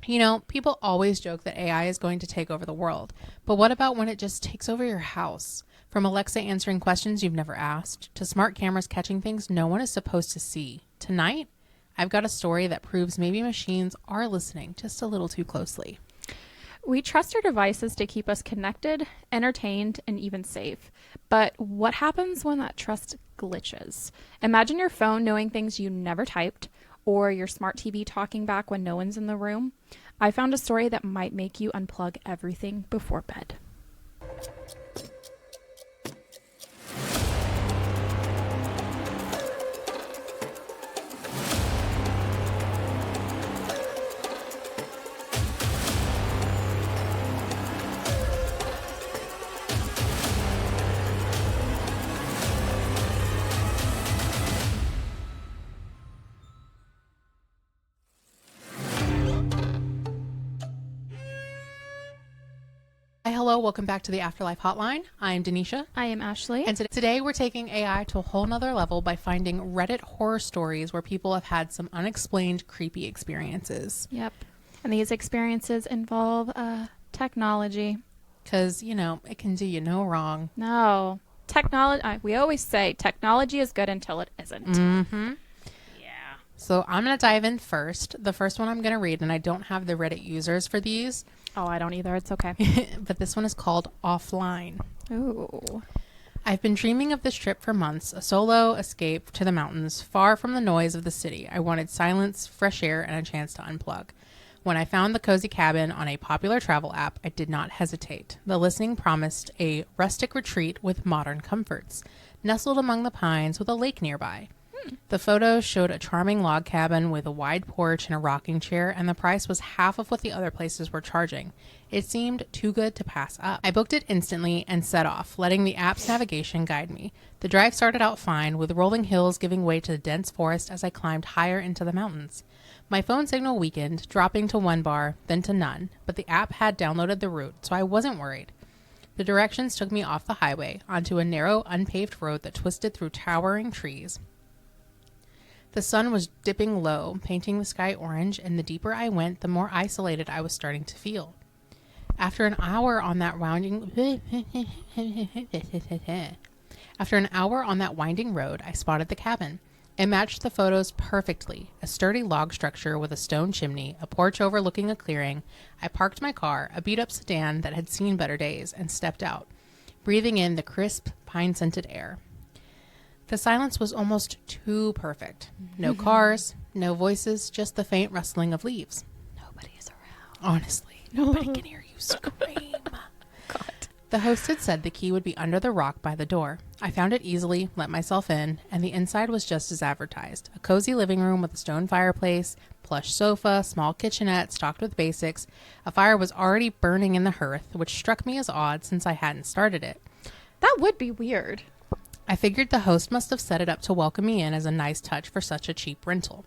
You know, people always joke that AI is going to take over the world, but what about when it just takes over your house? From Alexa answering questions you've never asked, to smart cameras catching things no one is supposed to see. Tonight, I've got a story that proves maybe machines are listening just a little too closely. We trust our devices to keep us connected, entertained, and even safe. But what happens when that trust glitches? Imagine your phone knowing things you never typed, or your smart TV talking back when no one's in the room. I found a story that might make you unplug everything before bed. Hello, welcome back to the Afterlife Hotline. I'm Denisha. I am Ashley. And today we're taking AI to a whole nother level by finding Reddit horror stories where people have had some unexplained creepy experiences. Yep. And these experiences involve technology. Because, you know, it can do you no wrong. No. Technology. We always say technology is good until it isn't. Mm-hmm. Yeah. So I'm going to dive in first. The first one I'm going to read, and I don't have the Reddit users for these. Oh, I don't either. It's okay. But this one is called Offline. Ooh. I've been dreaming of this trip for months, a solo escape to the mountains, far from the noise of the city. I wanted silence, fresh air, and a chance to unplug. When I found the cozy cabin on a popular travel app, I did not hesitate. The listing promised a rustic retreat with modern comforts, nestled among the pines with a lake nearby. The photos showed a charming log cabin with a wide porch and a rocking chair, and the price was half of what the other places were charging. It seemed too good to pass up. I booked it instantly and set off, letting the app's navigation guide me. The drive started out fine, with rolling hills giving way to the dense forest as I climbed higher into the mountains. My phone signal weakened, dropping to 1 bar, then to none, but the app had downloaded the route, so I wasn't worried. The directions took me off the highway, onto a narrow, unpaved road that twisted through towering trees. The sun was dipping low, painting the sky orange, and the deeper I went, the more isolated I was starting to feel. After an hour on that winding road, I spotted the cabin. It matched the photos perfectly. A sturdy log structure with a stone chimney, a porch overlooking a clearing. I parked my car, a beat-up sedan that had seen better days, and stepped out, breathing in the crisp, pine-scented air. The silence was almost too perfect. No cars, no voices, just the faint rustling of leaves. Nobody is around. Honestly, nobody can hear you scream. God. The host had said the key would be under the rock by the door. I found it easily, let myself in, and the inside was just as advertised. A cozy living room with a stone fireplace, plush sofa, small kitchenette stocked with basics. A fire was already burning in the hearth, which struck me as odd since I hadn't started it. That would be weird. I figured the host must have set it up to welcome me in as a nice touch for such a cheap rental.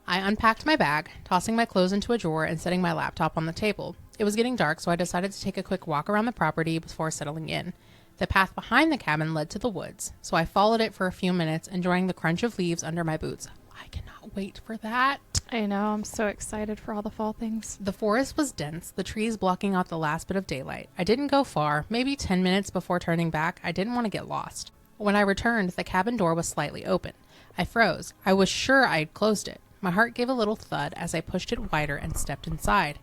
I unpacked my bag, tossing my clothes into a drawer and setting my laptop on the table. It was getting dark, so I decided to take a quick walk around the property before settling in. The path behind the cabin led to the woods, so I followed it for a few minutes, enjoying the crunch of leaves under my boots. I cannot wait for that. I know. I'm so excited for all the fall things. The forest was dense, the trees blocking out the last bit of daylight. I didn't go far, maybe 10 minutes before turning back. I didn't want to get lost. When I returned, the cabin door was slightly open. I froze. I was sure I had closed it. My heart gave a little thud as I pushed it wider and stepped inside.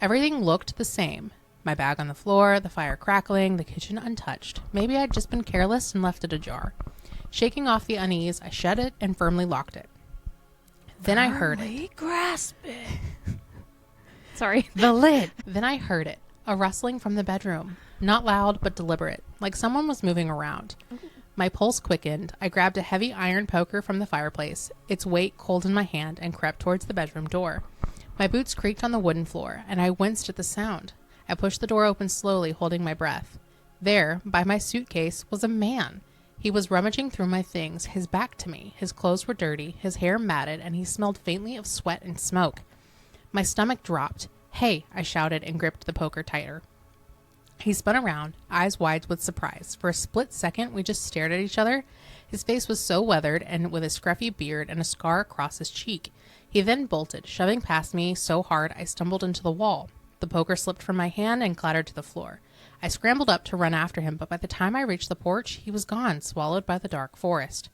Everything looked the same. My bag on the floor, the fire crackling, the kitchen untouched. Maybe I'd just been careless and left it ajar. Shaking off the unease, I shut it and firmly locked it. Then I heard it. Grasp it. Sorry. The lid. Then I heard it. A rustling from the bedroom. Not loud, but deliberate, like someone was moving around. My pulse quickened. I grabbed a heavy iron poker from the fireplace, its weight cold in my hand, and crept towards the bedroom door. My boots creaked on the wooden floor, and I winced at the sound. I pushed the door open slowly, holding my breath. There, by my suitcase, was a man. He was rummaging through my things, his back to me. His clothes were dirty, his hair matted, and he smelled faintly of sweat and smoke. My stomach dropped. "Hey," I shouted and gripped the poker tighter. He spun around, eyes wide with surprise. For a split second, we just stared at each other. His face was so weathered and with a scruffy beard and a scar across his cheek. He then bolted, shoving past me so hard I stumbled into the wall. The poker slipped from my hand and clattered to the floor. I scrambled up to run after him, but by the time I reached the porch, he was gone, swallowed by the dark forest.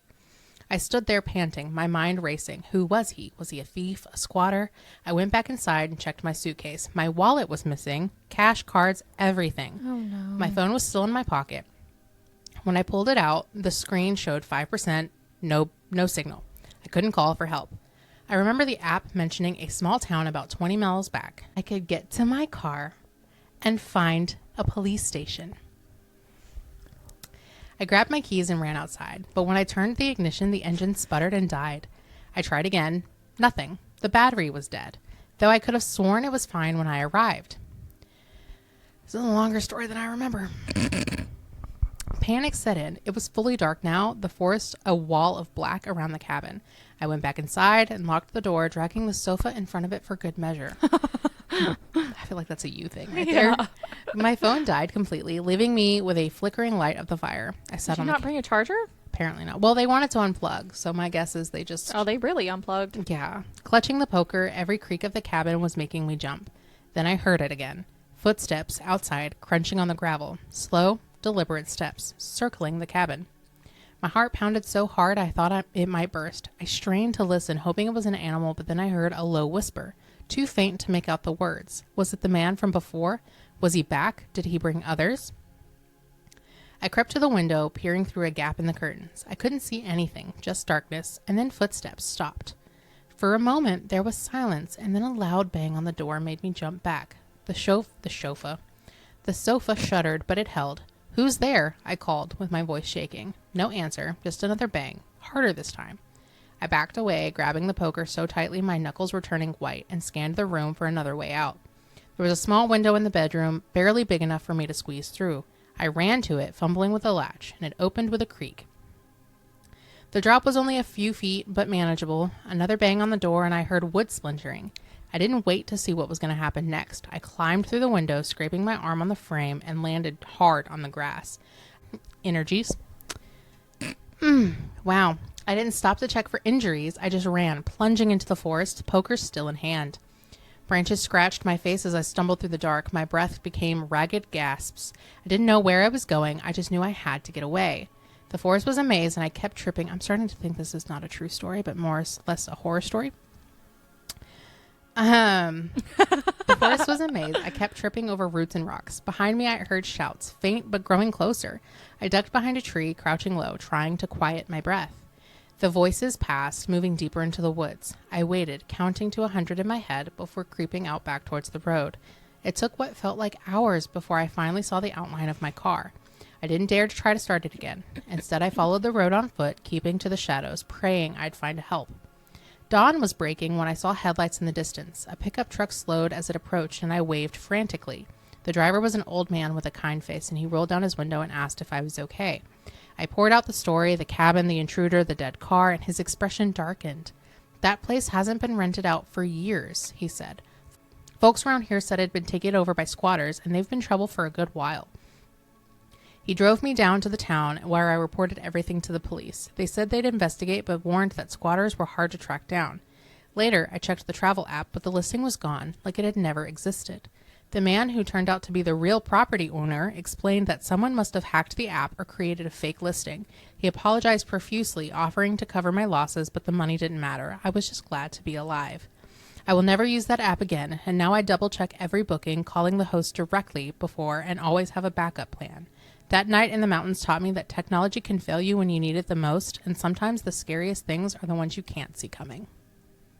I stood there panting, my mind racing. Who was he? Was he a thief? A squatter? I went back inside and checked my suitcase. My wallet was missing. Cash, cards, everything. Oh, no. My phone was still in my pocket. When I pulled it out, the screen showed 5%, no signal. I couldn't call for help. I remember the app mentioning a small town about 20 miles back. I could get to my car and find a police station. I grabbed my keys and ran outside, but when I turned the ignition, the engine sputtered and died. I tried again. Nothing. The battery was dead, though I could have sworn it was fine when I arrived. This is a longer story than I remember. Panic set in. It was fully dark now, the forest a wall of black around the cabin. I went back inside and locked the door, dragging the sofa in front of it for good measure. I feel like that's a you thing right there. My phone died completely, leaving me with a flickering light of the fire. I sat Did you on not bring a charger? Apparently not. Well, they wanted to unplug, so my guess is they just... Oh, they really unplugged. Yeah. Clutching the poker, every creak of the cabin was making me jump. Then I heard it again. Footsteps outside, crunching on the gravel. Slow, deliberate steps, circling the cabin. My heart pounded so hard I thought it might burst. I strained to listen, hoping it was an animal, but then I heard a low whisper, too faint to make out the words. Was it the man from before? Was he back? Did he bring others? I crept to the window, peering through a gap in the curtains. I couldn't see anything, just darkness, and then footsteps stopped. For a moment, there was silence, and then a loud bang on the door made me jump back. The sofa shuddered, but it held. "Who's there?" I called, with my voice shaking. No answer, just another bang, harder this time. I backed away, grabbing the poker so tightly my knuckles were turning white, and scanned the room for another way out. There was a small window in the bedroom, barely big enough for me to squeeze through. I ran to it, fumbling with the latch, and it opened with a creak. The drop was only a few feet, but manageable. Another bang on the door, and I heard wood splintering. I didn't wait to see what was going to happen next. I climbed through the window, scraping my arm on the frame, and landed hard on the grass. Energies. Wow. I didn't stop to check for injuries. I just ran, plunging into the forest, poker still in hand. Branches scratched my face as I stumbled through the dark. My breath became ragged gasps. I didn't know where I was going. I just knew I had to get away. The forest was a maze, and I kept tripping. I'm starting to think this is not a true story, but more or less a horror story. The forest was a maze. I kept tripping over roots and rocks. Behind me, I heard shouts, faint but growing closer. I ducked behind a tree, crouching low, trying to quiet my breath. The voices passed, moving deeper into the woods. I waited, counting to 100 in my head before creeping out back towards the road. It took what felt like hours before I finally saw the outline of my car. I didn't dare to try to start it again. Instead, I followed the road on foot, keeping to the shadows, praying I'd find help. Dawn was breaking when I saw headlights in the distance. A pickup truck slowed as it approached, and I waved frantically. The driver was an old man with a kind face, and he rolled down his window and asked if I was okay. I poured out the story, the cabin, the intruder, the dead car, and his expression darkened. "That place hasn't been rented out for years," he said. "Folks around here said it had been taken over by squatters, and they've been in trouble for a good while." He drove me down to the town, where I reported everything to the police. They said they'd investigate, but warned that squatters were hard to track down. Later, I checked the travel app, but the listing was gone, like it had never existed. The man, who turned out to be the real property owner, explained that someone must have hacked the app or created a fake listing. He apologized profusely, offering to cover my losses, but the money didn't matter. I was just glad to be alive. I will never use that app again, and now I double-check every booking, calling the host directly before, and always have a backup plan. That night in the mountains taught me that technology can fail you when you need it the most, and sometimes the scariest things are the ones you can't see coming.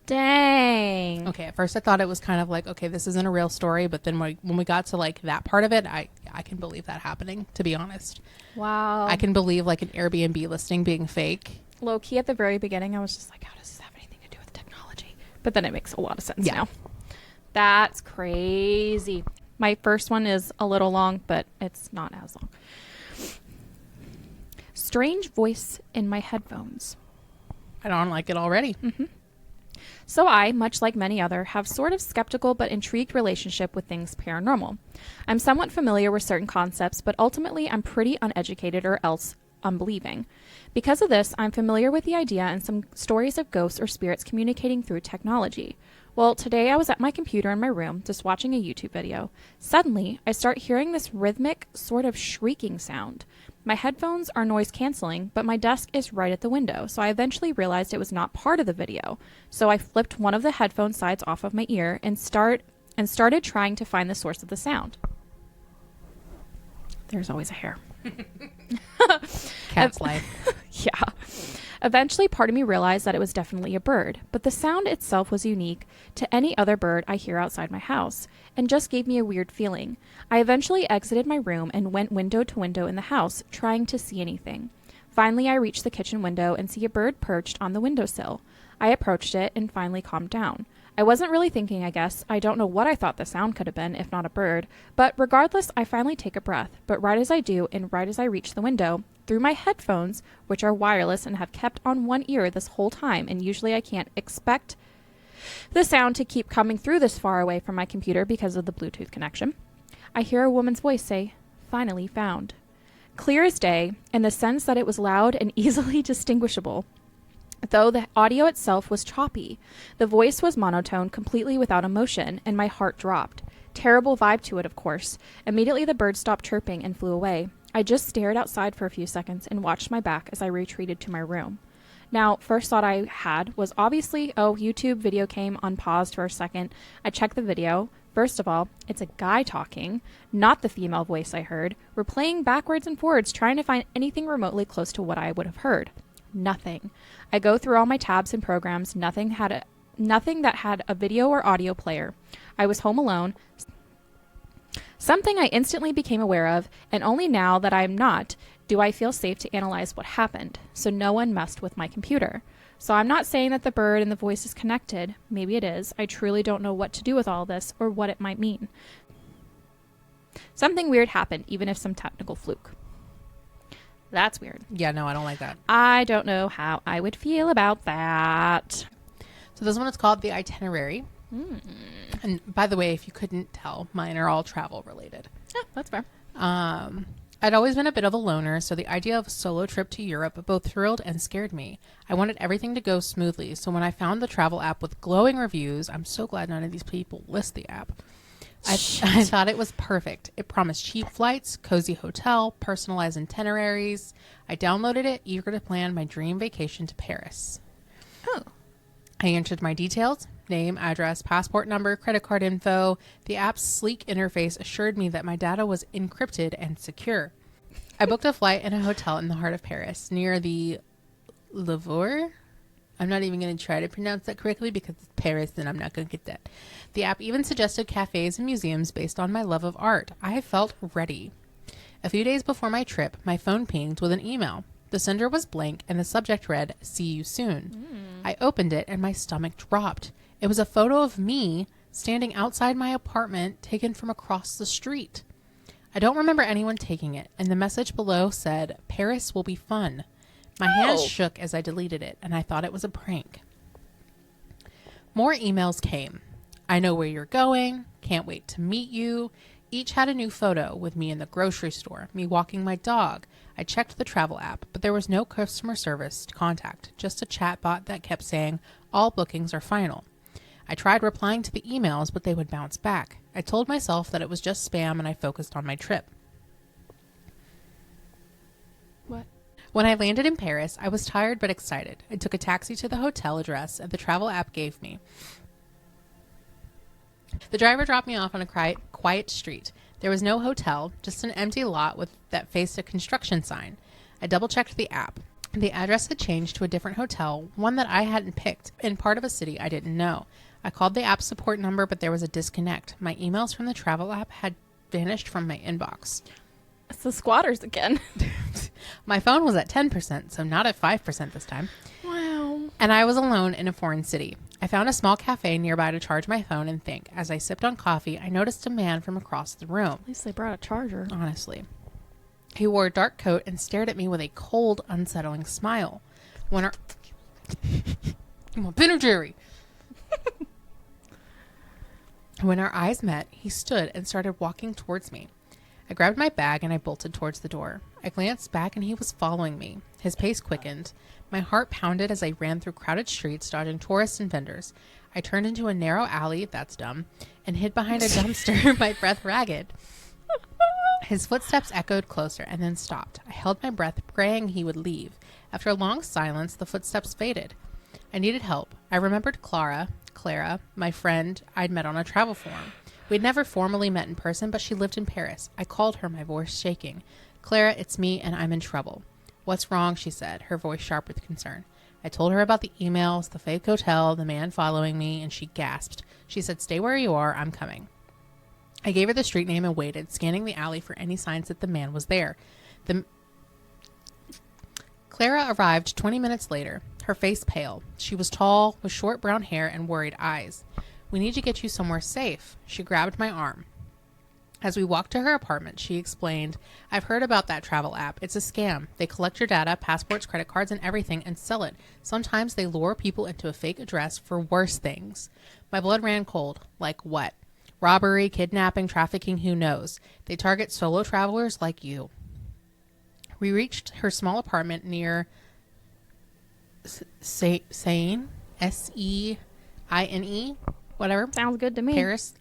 Dang. Okay, at first I thought it was kind of like, okay, this isn't a real story, but then when we got to like that part of it, I can believe that happening, to be honest. Wow. I can believe like an Airbnb listing being fake. Low key at the very beginning, I was just like, how does this have anything to do with technology? But then it makes a lot of sense now. That's crazy. My first one is a little long, but it's not as long. Strange voice in my headphones. I don't like it already. Mm-hmm. So I, much like many other, have sort of skeptical but intrigued relationship with things paranormal. I'm somewhat familiar with certain concepts, but ultimately I'm pretty uneducated or else unbelieving. Because of this, I'm familiar with the idea and some stories of ghosts or spirits communicating through technology. Well, today I was at my computer in my room, just watching a YouTube video. Suddenly, I start hearing this rhythmic, sort of shrieking sound. My headphones are noise canceling, but my desk is right at the window, so I eventually realized it was not part of the video. So I flipped one of the headphone sides off of my ear and started trying to find the source of the sound. There's always a hair. Cat's life. Yeah. Eventually, part of me realized that it was definitely a bird, but the sound itself was unique to any other bird I hear outside my house and just gave me a weird feeling. I eventually exited my room and went window to window in the house, trying to see anything. Finally, I reached the kitchen window and see a bird perched on the windowsill. I approached it and finally calmed down. I wasn't really thinking, I guess. I don't know what I thought the sound could have been, if not a bird. But regardless, I finally take a breath. But right as I do, and right as I reach the window, through my headphones, which are wireless and have kept on one ear this whole time, and usually I can't expect the sound to keep coming through this far away from my computer because of the Bluetooth connection, I hear a woman's voice say, "Finally found." Clear as day, in the sense that it was loud and easily distinguishable. Though the audio itself was choppy, the voice was monotone, completely without emotion, and my heart dropped. Terrible vibe to it, of course. Immediately the bird stopped chirping and flew away. I just stared outside for a few seconds and watched my back as I retreated to my room. Now, first thought I had was obviously, YouTube video came unpaused for a second. I checked the video. First of all, it's a guy talking, not the female voice I heard. We're playing backwards and forwards, trying to find anything remotely close to what I would have heard. Nothing. I go through all my tabs and programs. Nothing that had a video or audio player. I was home alone. Something I instantly became aware of, and only now that I am not, do I feel safe to analyze what happened. So no one messed with my computer. So I'm not saying that the bird and the voice is connected. Maybe it is. I truly don't know what to do with all this or what it might mean. Something weird happened, even if some technical fluke. That's weird. Yeah, no, I don't like that. I don't know how I would feel about that. So this one is called The Itinerary. And by the way, if you couldn't tell, mine are all travel related. Yeah, that's fair. I'd always been a bit of a loner, so the idea of a solo trip to Europe both thrilled and scared me. I wanted everything to go smoothly, so when I found the travel app with glowing reviews, I'm so glad none of these people list the app. I thought it was perfect. It promised cheap flights, cozy hotel, personalized itineraries. I downloaded it, eager to plan my dream vacation to Paris. Oh. I entered my details, name, address, passport number, credit card info. The app's sleek interface assured me that my data was encrypted and secure. I booked a flight and a hotel in the heart of Paris, near the Louvre. I'm not even going to try to pronounce that correctly because it's Paris and I'm not going to get that. The app even suggested cafes and museums based on my love of art. I felt ready. A few days before my trip, my phone pinged with an email. The sender was blank and the subject read, "See you soon." I opened it and my stomach dropped. It was a photo of me standing outside my apartment taken from across the street. I don't remember anyone taking it, and the message below said, "Paris will be fun." My hands shook as I deleted it, and I thought it was a prank. More emails came. "I know where you're going. Can't wait to meet you." Each had a new photo with me in the grocery store, me walking my dog. I checked the travel app, but there was no customer service to contact, just a chat bot that kept saying, "All bookings are final." I tried replying to the emails, but they would bounce back. I told myself that it was just spam, and I focused on my trip. What? When I landed in Paris, I was tired but excited. I took a taxi to the hotel address that the travel app gave me. The driver dropped me off on a quiet street. There was no hotel, just an empty lot that faced a construction sign. I double-checked the app. The address had changed to a different hotel, one that I hadn't picked, in part of a city I didn't know. I called the app support number, but there was a disconnect. My emails from the travel app had vanished from my inbox. It's the squatters again. My phone was at 10%, so not at 5% this time. Wow. And I was alone in a foreign city. I found a small cafe nearby to charge my phone and think. As I sipped on coffee, I noticed a man from across the room. At least they brought a charger. Honestly. He wore a dark coat and stared at me with a cold, unsettling smile. When our eyes met, he stood and started walking towards me. I grabbed my bag and I bolted towards the door. I glanced back and he was following me. His pace quickened. My heart pounded as I ran through crowded streets, dodging tourists and vendors. I turned into a narrow alley, that's dumb, and hid behind a dumpster, my breath ragged. His footsteps echoed closer and then stopped. I held my breath, praying he would leave. After a long silence, the footsteps faded. I needed help. I remembered Clara, my friend I'd met on a travel forum. We'd never formally met in person, but she lived in Paris. I called her, my voice shaking. Clara, it's me, and I'm in trouble. What's wrong, she said, her voice sharp with concern. I told her about the emails, the fake hotel, the man following me, and she gasped. She said, stay where you are, I'm coming. I gave her the street name and waited, scanning the alley for any signs that the man was there. Clara arrived 20 minutes later, her face pale. She was tall, with short brown hair and worried eyes. We need to get you somewhere safe. She grabbed my arm. As we walked to her apartment, she explained, I've heard about that travel app. It's a scam. They collect your data, passports, credit cards, and everything and sell it. Sometimes they lure people into a fake address for worse things. My blood ran cold. Like what? Robbery, kidnapping, trafficking, who knows? They target solo travelers like you. We reached her small apartment near Seine, S-E-I-N-E, whatever. Sounds good to me. Paris.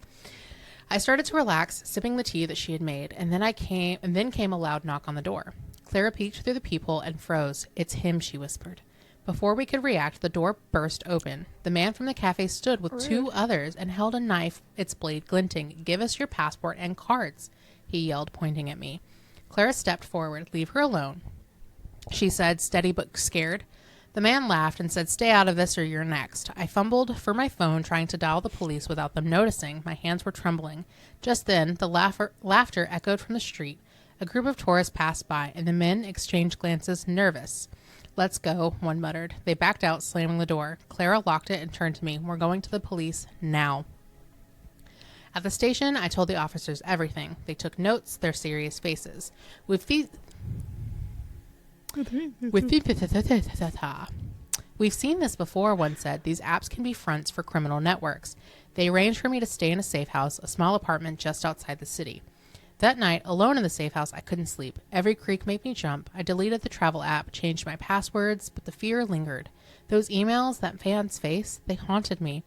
I started to relax, sipping the tea that she had made, and then came a loud knock on the door. Clara peeked through the peephole and froze. It's him, she whispered. Before we could react, the door burst open. The man from the cafe stood with two others and held a knife, its blade glinting. Give us your passport and cards, he yelled, pointing at me. Clara stepped forward. Leave her alone, she said, steady but scared. The man laughed and said, stay out of this or you're next. I fumbled for my phone, trying to dial the police without them noticing. My hands were trembling. Just then, the laughter echoed from the street. A group of tourists passed by, and the men exchanged glances, nervous. Let's go, one muttered. They backed out, slamming the door. Clara locked it and turned to me. We're going to the police now. At the station, I told the officers everything. They took notes, their serious faces. We've seen this before, one said. These apps can be fronts for criminal networks. They arranged for me to stay in a safe house, a small apartment just outside the city. That night, alone in the safe house, I couldn't sleep. Every creak made me jump. I deleted the travel app, changed my passwords, but the fear lingered. Those emails, that man's face, they haunted me.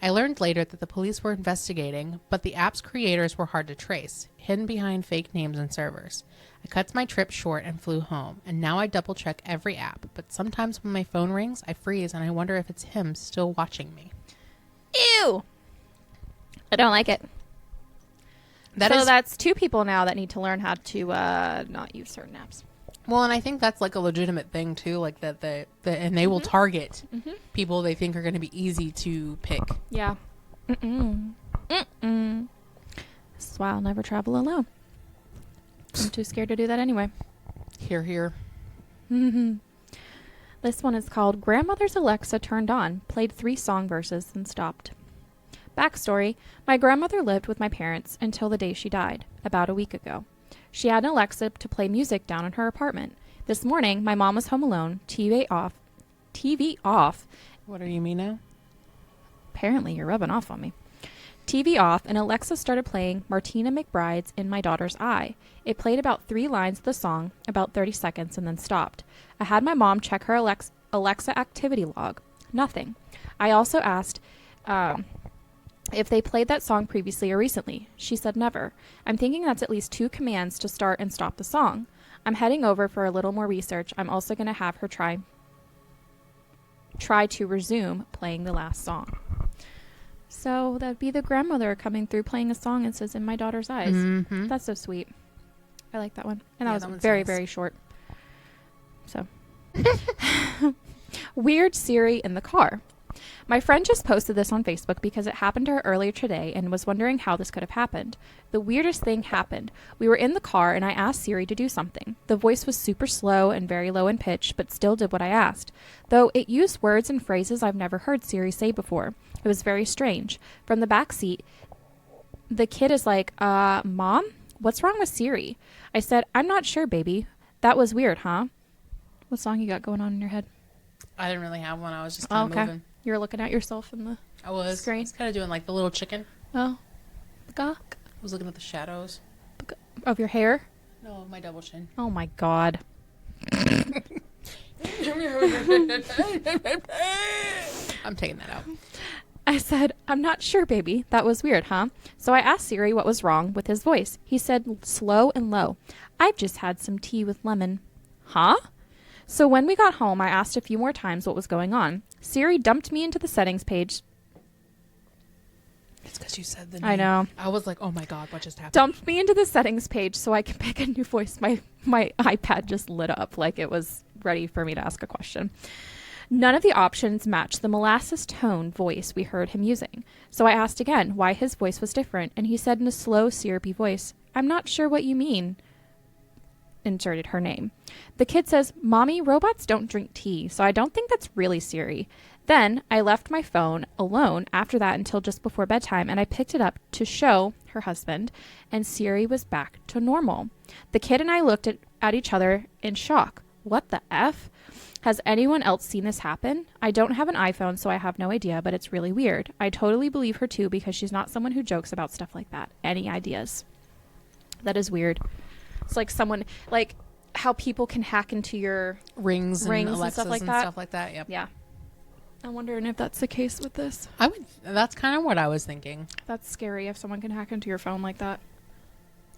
I learned later that the police were investigating, but the app's creators were hard to trace, hidden behind fake names and servers. I cut my trip short and flew home, and now I double-check every app, but sometimes when my phone rings, I freeze and I wonder if it's him still watching me. Ew! I don't like it. That's two people now that need to learn how to not use certain apps. Well, and I think that's like a legitimate thing too, like that and they will target people they think are going to be easy to pick. Yeah. This is why I'll never travel alone. I'm too scared to do that anyway. Hear, hear. This one is called Grandmother's Alexa Turned On, played 3 song verses, and stopped. Backstory, my grandmother lived with my parents until the day she died, about a week ago. She had an Alexa to play music down in her apartment. This morning, my mom was home alone, TV off. What do you mean now? Apparently, you're rubbing off on me. TV off, and Alexa started playing Martina McBride's In My Daughter's Eye. It played about 3 lines of the song, about 30 seconds, and then stopped. I had my mom check her Alexa activity log. Nothing. I also asked if they played that song previously or recently. She said never. I'm thinking that's at least 2 commands to start and stop the song. I'm heading over for a little more research. I'm also going to have her try to resume playing the last song. So that'd be the grandmother coming through playing a song and says, In My Daughter's Eyes. Mm-hmm. That's so sweet. I like that one. And that was very, nice. Very short. So. Weird Siri in the car. My friend just posted this on Facebook because it happened to her earlier today and was wondering how this could have happened. The weirdest thing happened. We were in the car and I asked Siri to do something. The voice was super slow and very low in pitch, but still did what I asked. Though it used words and phrases I've never heard Siri say before. It was very strange. From the back seat, the kid is like, Mom, what's wrong with Siri? I said, I'm not sure, baby. That was weird, huh? What song you got going on in your head? I didn't really have one. I was just kind of moving. You were looking at yourself in the screen. I was kind of doing like the little chicken. Oh. I was looking at the shadows. Of your hair? No, my double chin. Oh my God. I'm taking that out. I said, I'm not sure, baby. That was weird, huh? So I asked Siri what was wrong with his voice. He said, slow and low. I've just had some tea with lemon. Huh? So when we got home, I asked a few more times what was going on. Siri dumped me into the settings page. It's because you said the name. I know. I was like, oh my God, what just happened? Dumped me into the settings page so I can pick a new voice. My iPad just lit up like it was ready for me to ask a question. None of the options matched the molasses tone voice we heard him using. So I asked again why his voice was different, and he said in a slow, syrupy voice, I'm not sure what you mean. Inserted her name. The kid says, Mommy, robots don't drink tea, so I don't think that's really Siri. Then I left my phone alone after that until just before bedtime, and I picked it up to show her husband, and Siri was back to normal. The kid and I looked at each other in shock. What the F? Has anyone else seen this happen? I don't have an iPhone, so I have no idea, but it's really weird. I totally believe her too because she's not someone who jokes about stuff like that. Any ideas? That is weird. It's like someone, like how people can hack into your rings and Alexas stuff like and that. stuff like that. Yep. Yeah. I'm wondering if that's the case with this. That's kind of what I was thinking. That's scary if someone can hack into your phone like that.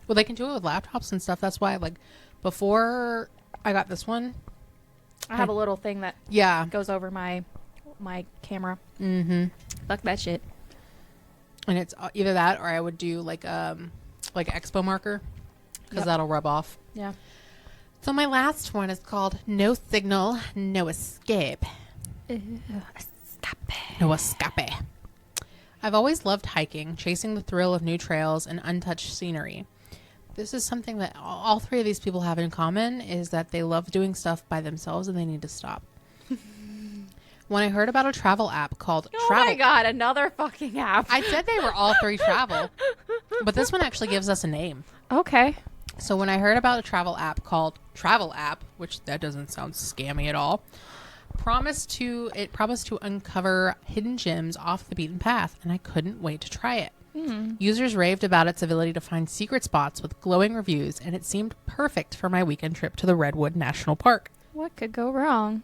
Well, they can do it with laptops and stuff. That's why, like, before I got this one, I have a little thing that goes over my camera. Mm-hmm. Fuck that shit. And it's either that or I would do like expo marker because that'll rub off. Yeah. So my last one is called No Signal, No Escape. No escape. I've always loved hiking, chasing the thrill of new trails and untouched scenery. This is something that all three of these people have in common is that they love doing stuff by themselves and they need to stop. When I heard about a travel app called Travel... Oh my God, another fucking app. I said they were all three travel, but this one actually gives us a name. Okay. So when I heard about a travel app called Travel App, which that doesn't sound scammy at all, promised to uncover hidden gems off the beaten path, and I couldn't wait to try it. Users raved about its ability to find secret spots with glowing reviews, and it seemed perfect for my weekend trip to the Redwood National Park. What could go wrong?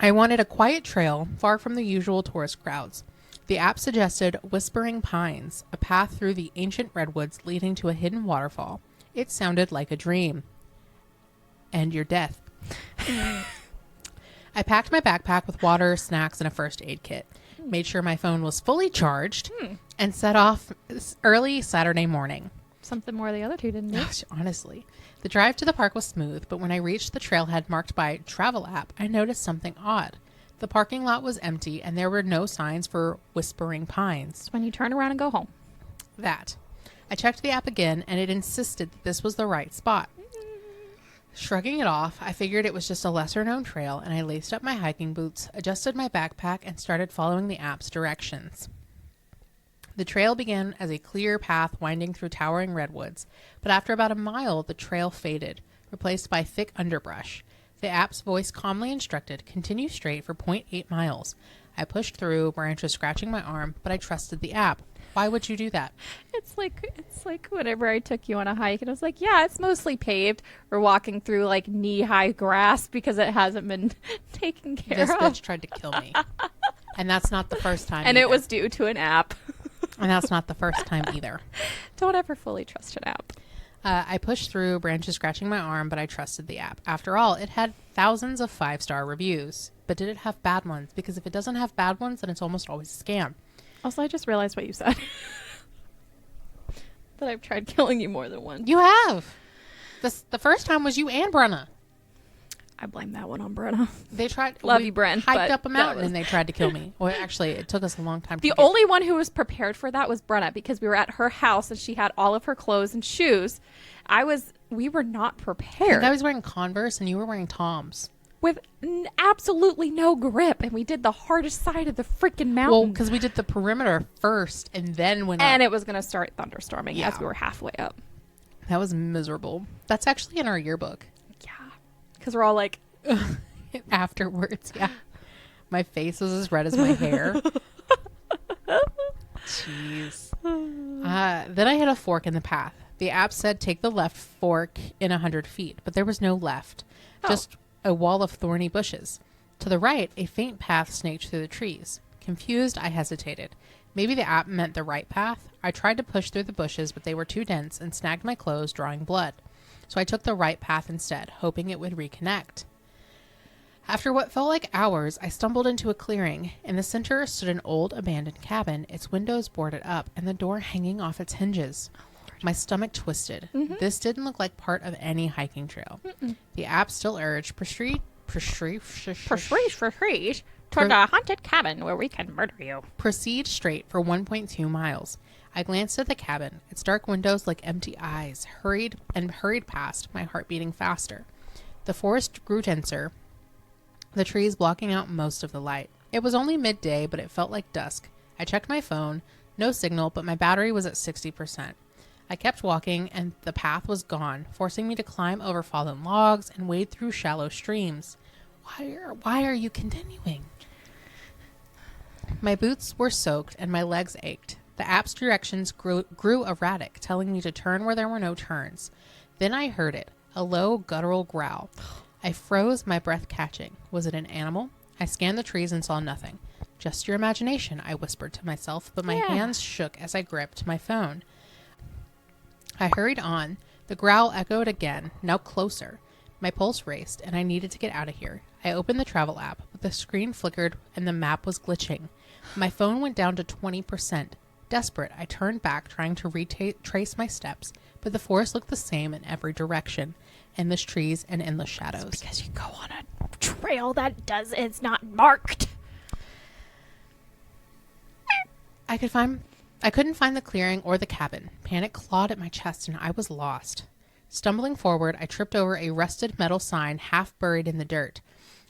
I wanted a quiet trail, far from the usual tourist crowds. The app suggested Whispering Pines, a path through the ancient redwoods leading to a hidden waterfall. It sounded like a dream. And your death. I packed my backpack with water, snacks, and a first aid kit. Made sure my phone was fully charged and set off early Saturday morning. Something more the other two didn't do. Gosh, honestly. The drive to the park was smooth, but when I reached the trailhead marked by Travel App, I noticed something odd. The parking lot was empty and there were no signs for Whispering Pines. It's when you turn around and go home. That. I checked the app again and it insisted that this was the right spot. Shrugging it off, I figured it was just a lesser-known trail, and I laced up my hiking boots, adjusted my backpack, and started following the app's directions. The trail began as a clear path winding through towering redwoods, but after about a mile, the trail faded, replaced by thick underbrush. The app's voice calmly instructed, continue straight for 0.8 miles. I pushed through, branches scratching my arm, but I trusted the app. Why would you do that? It's like whenever I took you on a hike and I was like, yeah, it's mostly paved. We're walking through like knee-high grass because it hasn't been taken care This of. bitch tried to kill me. And that's not the first time And either. it was due to an app. And that's not the first time either. Don't ever fully trust an app. I pushed through, branches scratching my arm, but I trusted the app. After all, it had thousands of 5-star reviews. But did it have bad ones? Because if it doesn't have bad ones, then it's almost always a scam. Also, I just realized what you said. That I've tried killing you more than once. You have. The first time was you and Brenna. I blame that one on Brenna. They tried. Love you, Bren. Hiked up a mountain and they tried to kill me. Well, actually, it took us a long time. The only one who was prepared for that was Brenna because we were at her house and she had all of her clothes and shoes. We were not prepared. I was wearing Converse and you were wearing Toms. With absolutely no grip, and we did the hardest side of the freaking mountain. Well, because we did the perimeter first and then went up. And it was going to start thunderstorming as we were halfway up. That was miserable. That's actually in our yearbook. Yeah. Because we're all like... Afterwards, yeah. My face was as red as my hair. Jeez. Then I hit a fork in the path. The app said take the left fork in 100 feet, but there was no left, just a wall of thorny bushes. To the right, a faint path snaked through the trees. Confused, I hesitated. Maybe the app meant the right path. I tried to push through the bushes, but they were too dense and snagged my clothes, drawing blood. So I took the right path instead, hoping it would reconnect. After what felt like hours, I stumbled into a clearing. In the center stood an old abandoned cabin, its windows boarded up and the door hanging off its hinges. My stomach twisted. Mm-hmm. This didn't look like part of any hiking trail. Mm-mm. The app still urged, proceed to the haunted cabin where we can murder you. Proceed straight for 1.2 miles. I glanced at the cabin, its dark windows like empty eyes, hurried past, my heart beating faster. The forest grew denser, the trees blocking out most of the light. It was only midday, but it felt like dusk. I checked my phone, no signal, but my battery was at 60%. I kept walking, and the path was gone, forcing me to climb over fallen logs and wade through shallow streams. Why are you continuing? My boots were soaked, and my legs ached. The app's directions grew erratic, telling me to turn where there were no turns. Then I heard it, a low, guttural growl. I froze, my breath catching. Was it an animal? I scanned the trees and saw nothing. Just your imagination, I whispered to myself, but my hands shook as I gripped my phone. I hurried on. The growl echoed again, now closer. My pulse raced, and I needed to get out of here. I opened the travel app, but the screen flickered and the map was glitching. My phone went down to 20%. Desperate, I turned back, trying to retrace my steps, but the forest looked the same in every direction. Endless trees and endless shadows. It's because you go on a trail that it's not marked. I couldn't find the clearing or the cabin. Panic clawed at my chest and I was lost. Stumbling forward, I tripped over a rusted metal sign half buried in the dirt.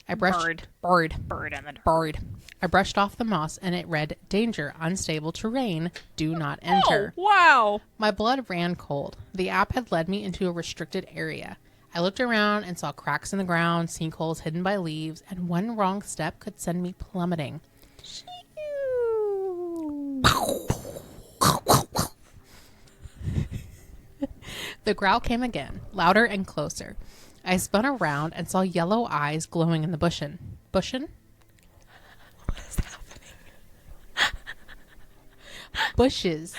Buried in the dirt. I brushed off the moss and it read, "Danger, unstable terrain, do not enter." Oh, wow. My blood ran cold. The app had led me into a restricted area. I looked around and saw cracks in the ground, sinkholes hidden by leaves, and one wrong step could send me plummeting. The growl came again, louder and closer. I spun around and saw yellow eyes glowing in the bushin. Bushin? What is happening? Bushes.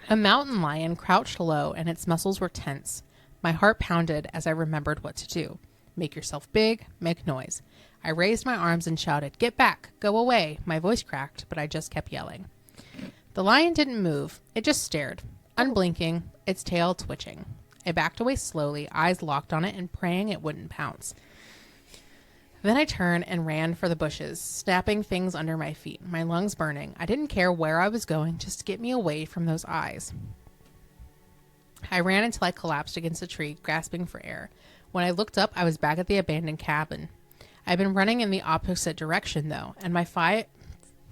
A mountain lion crouched low and its muscles were tense. My heart pounded as I remembered what to do. Make yourself big, make noise. I raised my arms and shouted, "Get back, go away." My voice cracked, but I just kept yelling. The lion didn't move. It just stared, unblinking, its tail twitching. I backed away slowly, eyes locked on it and praying it wouldn't pounce. Then I turned and ran for the bushes, snapping things under my feet, my lungs burning. I didn't care where I was going, just get me away from those eyes. I ran until I collapsed against a tree, grasping for air. When I looked up, I was back at the abandoned cabin. I'd been running in the opposite direction, though, and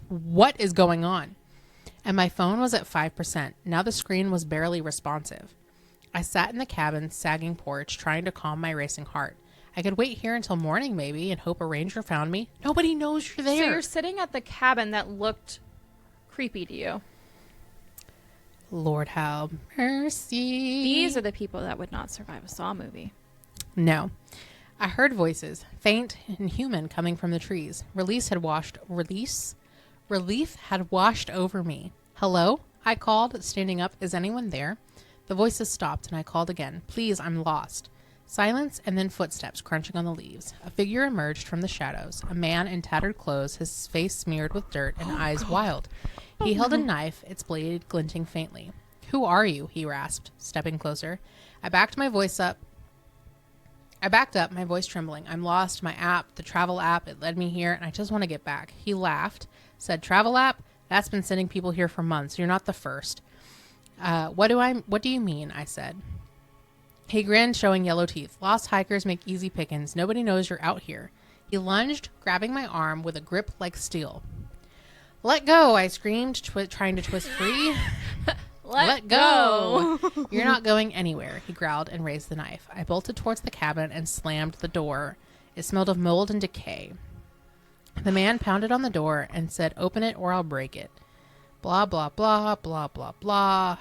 what is going on? And my phone was at 5%. Now the screen was barely responsive. I sat in the cabin's sagging porch, trying to calm my racing heart. I could wait here until morning, maybe, and hope a ranger found me. Nobody knows you're there. So you're sitting at the cabin that looked creepy to you. Lord have mercy. These are the people that would not survive a Saw movie. No. I heard voices, faint and human, coming from the trees. Relief had washed over me. "Hello?" I called, standing up. "Is anyone there?" The voices stopped, and I called again. "Please, I'm lost." Silence, and then footsteps crunching on the leaves. A figure emerged from the shadows, a man in tattered clothes, his face smeared with dirt and eyes wild. He held a knife, its blade glinting faintly. "Who are you?" he rasped, stepping closer. I backed up, my voice trembling. "I'm lost. My app, the travel app, it led me here, and I just want to get back." He laughed, said, "Travel app? That's been sending people here for months. You're not the first." What do you mean?" I said. He grinned, showing yellow teeth. "Lost hikers make easy pickings. Nobody knows you're out here." He lunged, grabbing my arm with a grip like steel. "Let go," I screamed, trying to twist free. Let go. "You're not going anywhere," he growled and raised the knife. I bolted towards the cabin and slammed the door. It smelled of mold and decay. The man pounded on the door and said, "Open it or I'll break it." Blah, blah, blah, blah, blah, blah.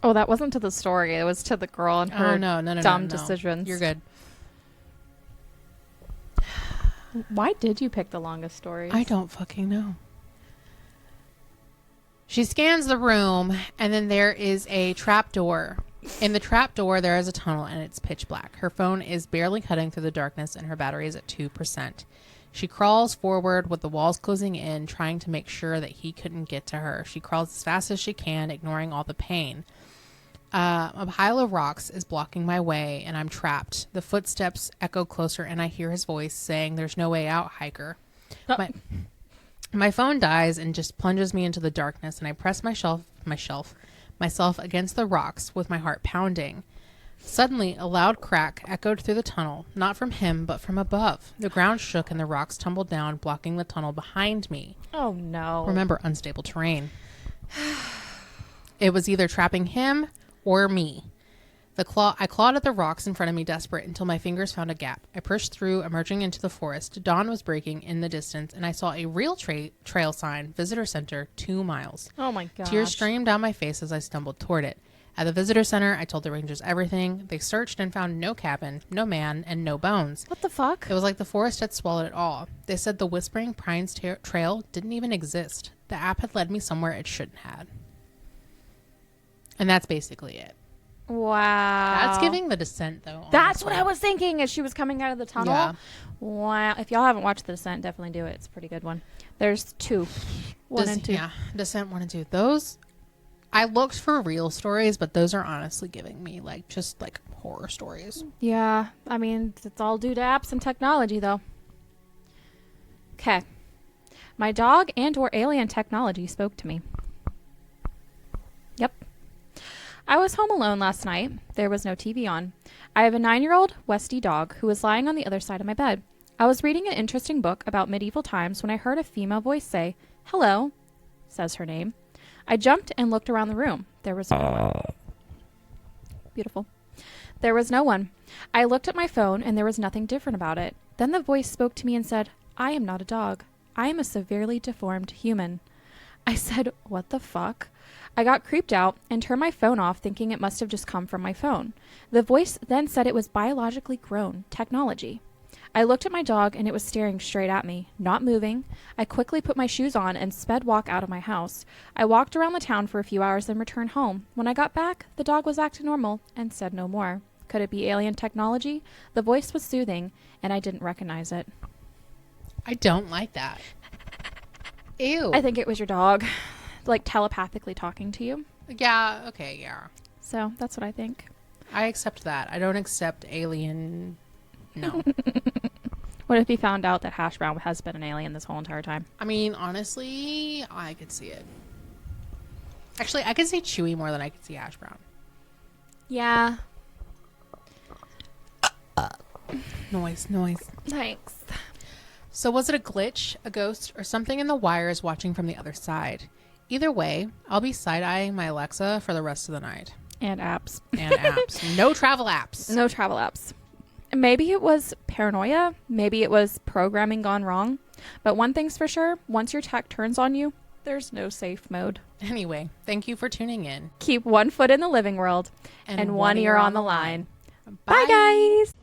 Oh, that wasn't to the story. It was to the girl and her Oh, no, dumb no. decisions. You're good. Why did you pick the longest stories? I don't fucking know. She scans the room, and then there is a trap door. In the trap door, there is a tunnel, and it's pitch black. Her phone is barely cutting through the darkness, and her battery is at 2%. She crawls forward with the walls closing in, trying to make sure that he couldn't get to her. She crawls as fast as she can, ignoring all the pain. A pile of rocks is blocking my way, and I'm trapped. The footsteps echo closer, and I hear his voice saying, "There's no way out, hiker." My phone dies and just plunges me into the darkness, and I press myself against the rocks with my heart pounding. Suddenly, a loud crack echoed through the tunnel, not from him, but from above. The ground shook and the rocks tumbled down, blocking the tunnel behind me. Oh, no. Remember, unstable terrain. It was either trapping him or me. I clawed at the rocks in front of me, desperate, until my fingers found a gap. I pushed through, emerging into the forest. Dawn was breaking in the distance, and I saw a real trail sign, Visitor Center, 2 miles. Oh, my gosh. Tears streamed down my face as I stumbled toward it. At the visitor center, I told the rangers everything. They searched and found no cabin, no man, and no bones. What the fuck? It was like the forest had swallowed it all. They said the Whispering Pines Trail didn't even exist. The app had led me somewhere it shouldn't have. And that's basically it. Wow. That's giving The Descent, though. Honestly. That's what I was thinking as she was coming out of the tunnel. Yeah. Wow. If y'all haven't watched The Descent, definitely do it. It's a pretty good one. There's 2. 1 and 2. Yeah, Descent 1 and 2. Those, I looked for real stories, but those are honestly giving me just horror stories. Yeah. I mean, it's all due to apps and technology, though. Okay. My dog and or alien technology spoke to me. Yep. I was home alone last night. There was no TV on. I have a 9-year-old Westie dog who was lying on the other side of my bed. I was reading an interesting book about medieval times when I heard a female voice say, "Hello," says her name. I jumped and looked around the room. There was no one. Beautiful. There was no one. I looked at my phone and there was nothing different about it. Then the voice spoke to me and said, "I am not a dog. I am a severely deformed human." I said, "What the fuck?" I got creeped out and turned my phone off, thinking it must have just come from my phone. The voice then said it was biologically grown technology. I looked at my dog and it was staring straight at me, not moving. I quickly put my shoes on and sped walk out of my house. I walked around the town for a few hours and returned home. When I got back, the dog was acting normal and said no more. Could it be alien technology? The voice was soothing and I didn't recognize it. I don't like that. Ew. I think it was your dog, telepathically talking to you. Yeah, okay, yeah. So that's what I think. I accept that. I don't accept alien. No. What if he found out that Hash Brown has been an alien this whole entire time? I mean, honestly, I could see it. Actually, I could see Chewie more than I could see Hash Brown. Yeah. Noise. Thanks. So was it a glitch, a ghost, or something in the wires watching from the other side? Either way, I'll be side-eyeing my Alexa for the rest of the night. And apps. No travel apps. No travel apps. Maybe it was paranoia. Maybe it was programming gone wrong. But one thing's for sure, once your tech turns on you, there's no safe mode. Anyway, thank you for tuning in. Keep one foot in the living world and one ear on the line. Bye, Bye, guys.